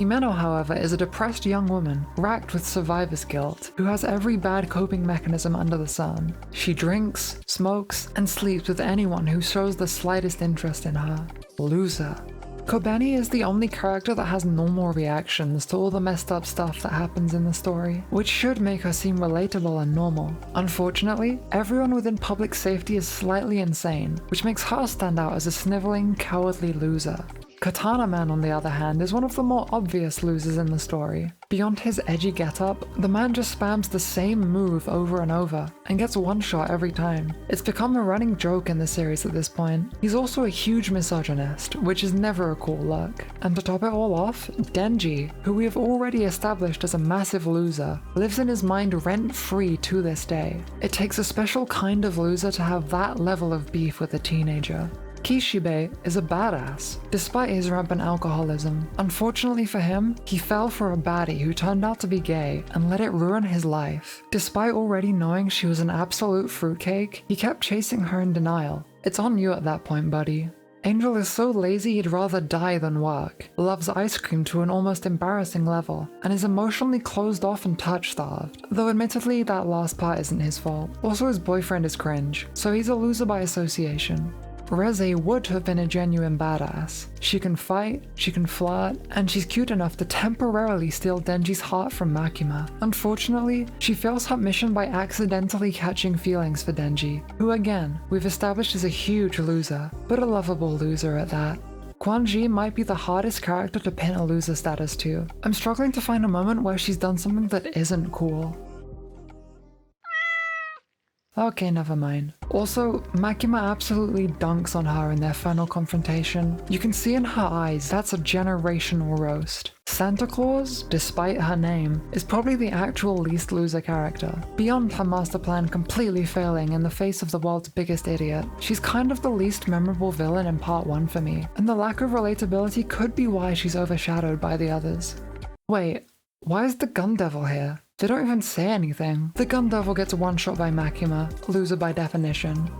Himeno, however, is a depressed young woman, racked with survivor's guilt, who has every bad coping mechanism under the sun. She drinks, smokes, and sleeps with anyone who shows the slightest interest in her. Loser. Kobeni is the only character that has normal reactions to all the messed up stuff that happens in the story, which should make her seem relatable and normal. Unfortunately, everyone within public safety is slightly insane, which makes her stand out as a sniveling, cowardly loser. Katana Man, on the other hand, is one of the more obvious losers in the story. Beyond his edgy getup, the man just spams the same move over and over, and gets one shot every time. It's become a running joke in the series at this point. He's also a huge misogynist, which is never a cool look. And to top it all off, Denji, who we have already established as a massive loser, lives in his mind rent-free to this day. It takes a special kind of loser to have that level of beef with a teenager. Kishibe is a badass, despite his rampant alcoholism. Unfortunately for him, he fell for a baddie who turned out to be gay and let it ruin his life. Despite already knowing she was an absolute fruitcake, he kept chasing her in denial. It's on you at that point, buddy. Angel is so lazy he'd rather die than work, loves ice cream to an almost embarrassing level, and is emotionally closed off and touch-starved. Though admittedly, that last part isn't his fault. Also, his boyfriend is cringe, so he's a loser by association. Reze would have been a genuine badass. She can fight, she can flirt, and she's cute enough to temporarily steal Denji's heart from Makima. Unfortunately, she fails her mission by accidentally catching feelings for Denji, who again, we've established is a huge loser, but a lovable loser at that. Quan Ji might be the hardest character to pin a loser status to. I'm struggling to find a moment where she's done something that isn't cool. Okay, never mind. Also, Makima absolutely dunks on her in their final confrontation. You can see in her eyes that's a generational roast. Santa Claus, despite her name, is probably the actual least loser character. Beyond her master plan completely failing in the face of the world's biggest idiot, she's kind of the least memorable villain in part 1 for me, and the lack of relatability could be why she's overshadowed by the others. Wait, why is the Gun Devil here? They don't even say anything. The Gun Devil gets one shot by Makima, loser by definition.